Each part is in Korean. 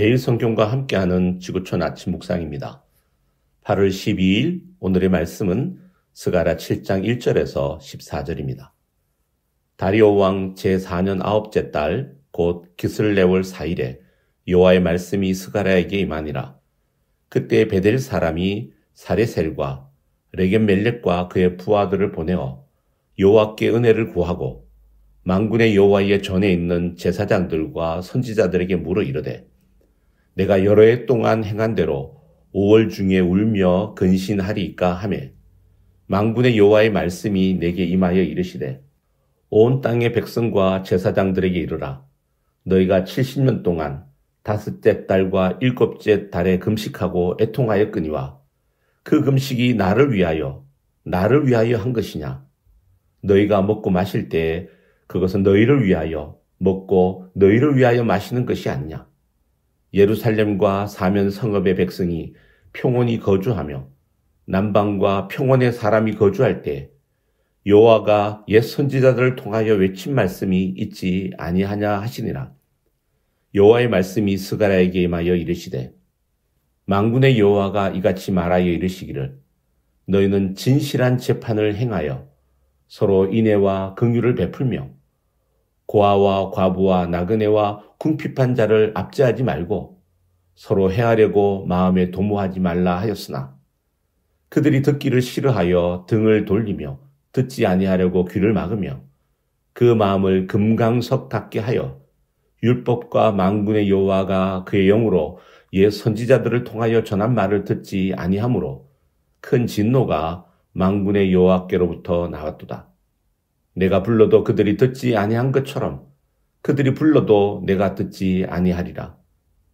매일 성경과 함께하는 지구촌 아침 묵상입니다. 8월 12일 오늘의 말씀은 스가랴 7장 1절에서 14절입니다. 다리오 왕 제4년 9째 달 곧 기슬레월 4일에 여호와의 말씀이 스가랴에게 임하니라. 그때 베델 사람이 사레셀과 레겜멜렉과 그의 부하들을 보내어 여호와께 은혜를 구하고 만군의 여호와의 전에 있는 제사장들과 선지자들에게 물어 이르되 내가 여러 해 동안 행한 대로 5월 중에 울며 근신하리이까 하매 만군의 여호와의 말씀이 내게 임하여 이르시되 온 땅의 백성과 제사장들에게 이르라. 너희가 70년 동안 5째 달과 7째 달에 금식하고 애통하였거니와 그 금식이 나를 위하여 한 것이냐. 너희가 먹고 마실 때에 그것은 너희를 위하여 먹고 너희를 위하여 마시는 것이 아니냐. 예루살렘과 사면 성읍의 백성이 평온히 거주하며 남방과 평원의 사람이 거주할 때 여호와가 옛 선지자들을 통하여 외친 말씀이 있지 아니하냐 하시니라. 여호와의 말씀이 스가랴에게 임하여 이르시되 만군의 여호와가 이같이 말하여 이르시기를 너희는 진실한 재판을 행하여 서로 인애와 긍휼을 베풀며 고아와 과부와 나그네와 궁핍한 자를 압제하지 말고 서로 해하려고 마음에 도모하지 말라 하였으나 그들이 듣기를 싫어하여 등을 돌리며 듣지 아니하려고 귀를 막으며 그 마음을 금강석답게 하여 율법과 만군의 여호와가 그의 영으로 옛 선지자들을 통하여 전한 말을 듣지 아니하므로 큰 진노가 만군의 여호와께로부터 나왔도다. 내가 불러도 그들이 듣지 아니한 것처럼 그들이 불러도 내가 듣지 아니하리라.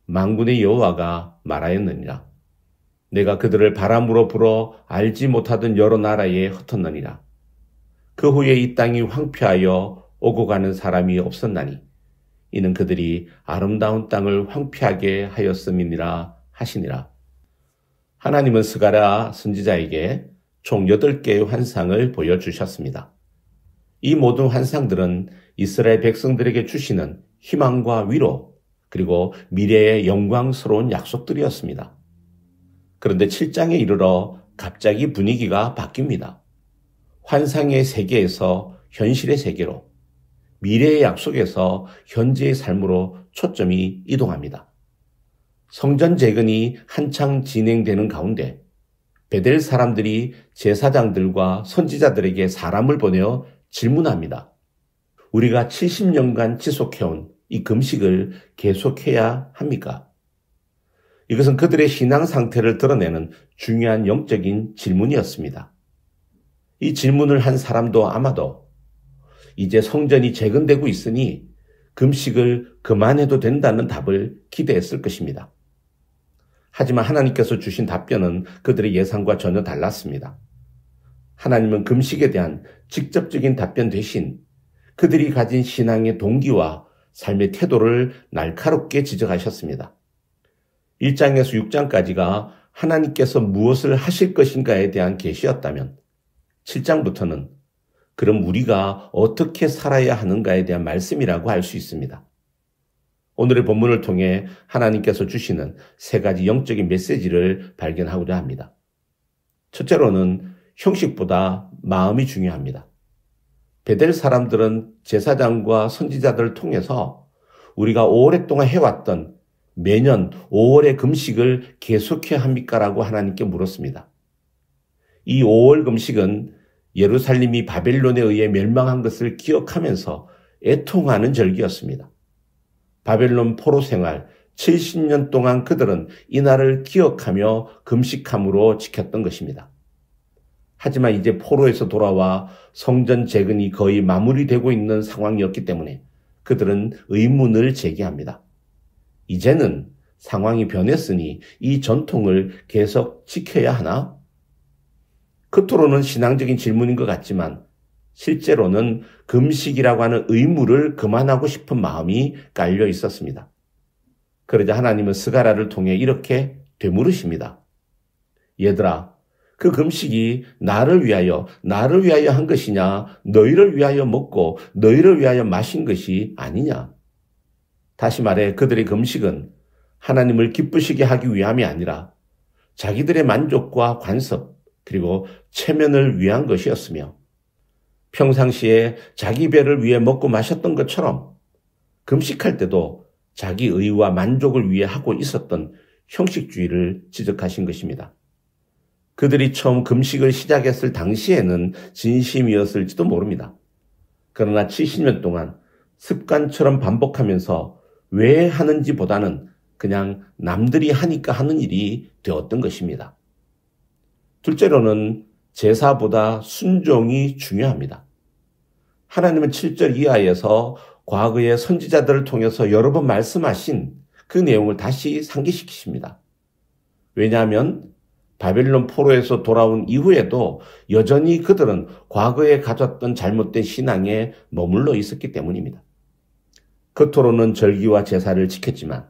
만군의 여호와가 말하였느니라. 내가 그들을 바람으로 불어 알지 못하던 여러 나라에 흩었느니라. 그 후에 이 땅이 황폐하여 오고 가는 사람이 없었나니 이는 그들이 아름다운 땅을 황폐하게 하였음이니라 하시니라. 하나님은 스가랴 선지자에게 총 8개의 환상을 보여주셨습니다. 이 모든 환상들은 이스라엘 백성들에게 주시는 희망과 위로 그리고 미래의 영광스러운 약속들이었습니다. 그런데 7장에 이르러 갑자기 분위기가 바뀝니다. 환상의 세계에서 현실의 세계로, 미래의 약속에서 현재의 삶으로 초점이 이동합니다. 성전 재건이 한창 진행되는 가운데 베델 사람들이 제사장들과 선지자들에게 사람을 보내어 질문합니다. 우리가 70년간 지속해온 이 금식을 계속해야 합니까? 이것은 그들의 신앙 상태를 드러내는 중요한 영적인 질문이었습니다. 이 질문을 한 사람도 아마도 이제 성전이 재건되고 있으니 금식을 그만해도 된다는 답을 기대했을 것입니다. 하지만 하나님께서 주신 답변은 그들의 예상과 전혀 달랐습니다. 하나님은 금식에 대한 직접적인 답변 대신 그들이 가진 신앙의 동기와 삶의 태도를 날카롭게 지적하셨습니다. 1장에서 6장까지가 하나님께서 무엇을 하실 것인가에 대한 계시였다면 7장부터는 그럼 우리가 어떻게 살아야 하는가에 대한 말씀이라고 할 수 있습니다. 오늘의 본문을 통해 하나님께서 주시는 3가지 영적인 메시지를 발견하고자 합니다. 첫째로는 형식보다 마음이 중요합니다. 베델 사람들은 제사장과 선지자들을 통해서 우리가 오랫동안 해왔던 매년 5월의 금식을 계속해야 합니까? 라고 하나님께 물었습니다. 이 5월 금식은 예루살렘이 바벨론에 의해 멸망한 것을 기억하면서 애통하는 절기였습니다. 바벨론 포로 생활 70년 동안 그들은 이 날을 기억하며 금식함으로 지켰던 것입니다. 하지만 이제 포로에서 돌아와 성전 재건이 거의 마무리되고 있는 상황이었기 때문에 그들은 의문을 제기합니다. 이제는 상황이 변했으니 이 전통을 계속 지켜야 하나? 겉으로는 신앙적인 질문인 것 같지만 실제로는 금식이라고 하는 의무를 그만하고 싶은 마음이 깔려 있었습니다. 그러자 하나님은 스가랴를 통해 이렇게 되물으십니다. 얘들아, 그 금식이 나를 위하여 한 것이냐, 너희를 위하여 먹고 너희를 위하여 마신 것이 아니냐. 다시 말해 그들의 금식은 하나님을 기쁘시게 하기 위함이 아니라 자기들의 만족과 관섭 그리고 체면을 위한 것이었으며 평상시에 자기 배를 위해 먹고 마셨던 것처럼 금식할 때도 자기 의와 만족을 위해 하고 있었던 형식주의를 지적하신 것입니다. 그들이 처음 금식을 시작했을 당시에는 진심이었을지도 모릅니다. 그러나 70년 동안 습관처럼 반복하면서 왜 하는지보다는 그냥 남들이 하니까 하는 일이 되었던 것입니다. 둘째로는 제사보다 순종이 중요합니다. 하나님은 7절 이하에서 과거의 선지자들을 통해서 여러 번 말씀하신 그 내용을 다시 상기시키십니다. 왜냐하면 바벨론 포로에서 돌아온 이후에도 여전히 그들은 과거에 가졌던 잘못된 신앙에 머물러 있었기 때문입니다. 겉으로는 절기와 제사를 지켰지만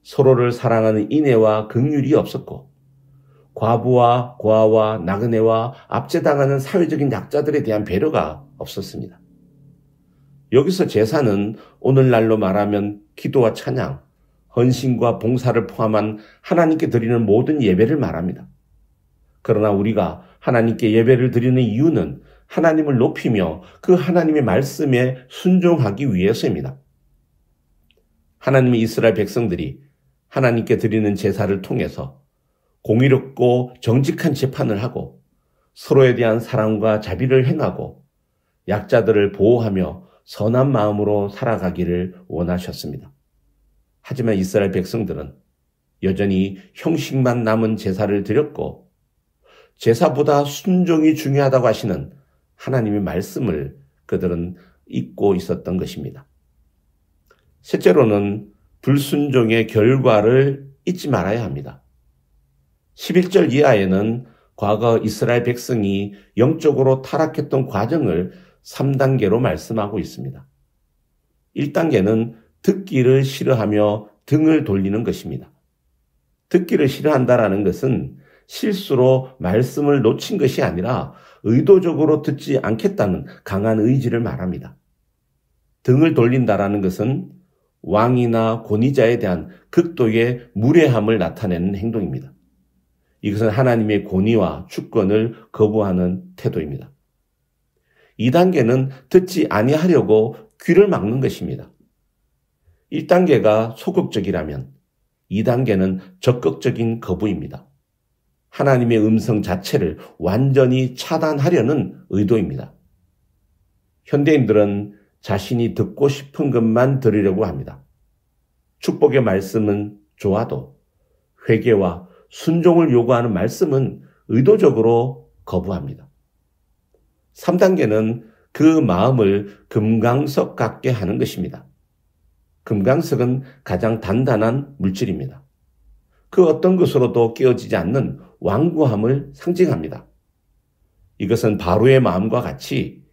서로를 사랑하는 인애와 긍휼이 없었고 과부와 고아와 나그네와 압제당하는 사회적인 약자들에 대한 배려가 없었습니다. 여기서 제사는 오늘날로 말하면 기도와 찬양, 헌신과 봉사를 포함한 하나님께 드리는 모든 예배를 말합니다. 그러나 우리가 하나님께 예배를 드리는 이유는 하나님을 높이며 그 하나님의 말씀에 순종하기 위해서입니다. 하나님의 이스라엘 백성들이 하나님께 드리는 제사를 통해서 공의롭고 정직한 재판을 하고 서로에 대한 사랑과 자비를 행하고 약자들을 보호하며 선한 마음으로 살아가기를 원하셨습니다. 하지만 이스라엘 백성들은 여전히 형식만 남은 제사를 드렸고 제사보다 순종이 중요하다고 하시는 하나님의 말씀을 그들은 잊고 있었던 것입니다. 셋째로는 불순종의 결과를 잊지 말아야 합니다. 11절 이하에는 과거 이스라엘 백성이 영적으로 타락했던 과정을 3단계로 말씀하고 있습니다. 1단계는 듣기를 싫어하며 등을 돌리는 것입니다. 듣기를 싫어한다라는 것은 실수로 말씀을 놓친 것이 아니라 의도적으로 듣지 않겠다는 강한 의지를 말합니다. 등을 돌린다라는 것은 왕이나 권위자에 대한 극도의 무례함을 나타내는 행동입니다. 이것은 하나님의 권위와 주권을 거부하는 태도입니다. 2단계는 듣지 아니하려고 귀를 막는 것입니다. 1단계가 소극적이라면 2단계는 적극적인 거부입니다. 하나님의 음성 자체를 완전히 차단하려는 의도입니다. 현대인들은 자신이 듣고 싶은 것만 들으려고 합니다. 축복의 말씀은 좋아도 회개와 순종을 요구하는 말씀은 의도적으로 거부합니다. 3단계는 그 마음을 금강석 같게 하는 것입니다. 금강석은 가장 단단한 물질입니다. 그 어떤 것으로도 깨어지지 않는 완고함을 상징합니다. 이것은 바로의 마음과 같이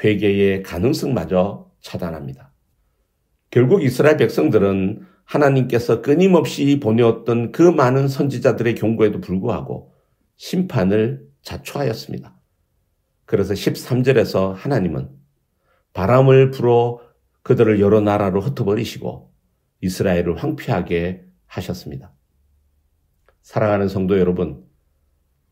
회개의 가능성마저 차단합니다. 결국 이스라엘 백성들은 하나님께서 끊임없이 보내었던 그 많은 선지자들의 경고에도 불구하고 심판을 자초하였습니다. 그래서 13절에서 하나님은 바람을 불어 그들을 여러 나라로 흩어버리시고 이스라엘을 황폐하게 하셨습니다. 사랑하는 성도 여러분,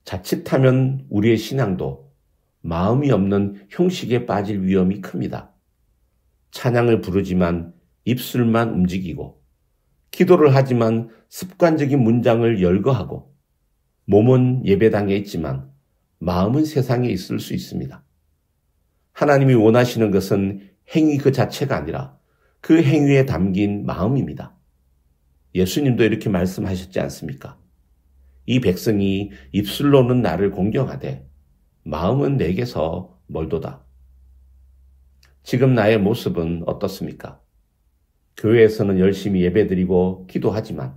자칫하면 우리의 신앙도 마음이 없는 형식에 빠질 위험이 큽니다. 찬양을 부르지만 입술만 움직이고 기도를 하지만 습관적인 문장을 열거하고 몸은 예배당에 있지만 마음은 세상에 있을 수 있습니다. 하나님이 원하시는 것은 행위 그 자체가 아니라 그 행위에 담긴 마음입니다. 예수님도 이렇게 말씀하셨지 않습니까? 이 백성이 입술로는 나를 공경하되 마음은 내게서 멀도다. 지금 나의 모습은 어떻습니까? 교회에서는 열심히 예배드리고 기도하지만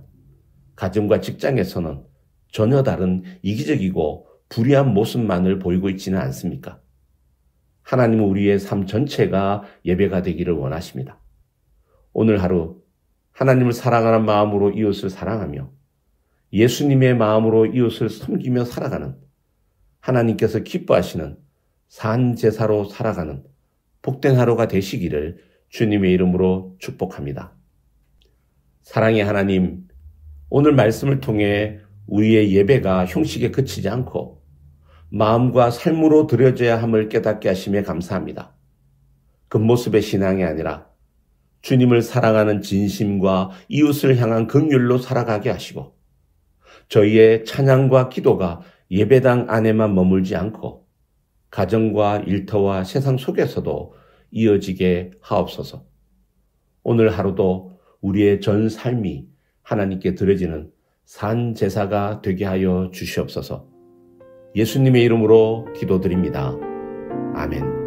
가정과 직장에서는 전혀 다른 이기적이고 불의한 모습만을 보이고 있지는 않습니까? 하나님은 우리의 삶 전체가 예배가 되기를 원하십니다. 오늘 하루 하나님을 사랑하는 마음으로 이웃을 사랑하며 예수님의 마음으로 이웃을 섬기며 살아가는 하나님께서 기뻐하시는 산 제사로 살아가는 복된 하루가 되시기를 주님의 이름으로 축복합니다. 사랑의 하나님, 오늘 말씀을 통해 우리의 예배가 형식에 그치지 않고 마음과 삶으로 드려져야 함을 깨닫게 하심에 감사합니다. 겉모습의 신앙이 아니라 주님을 사랑하는 진심과 이웃을 향한 긍휼로 살아가게 하시고 저희의 찬양과 기도가 예배당 안에만 머물지 않고 가정과 일터와 세상 속에서도 이어지게 하옵소서. 오늘 하루도 우리의 전 삶이 하나님께 드려지는 산 제사가 되게 하여 주시옵소서. 예수님의 이름으로 기도드립니다. 아멘.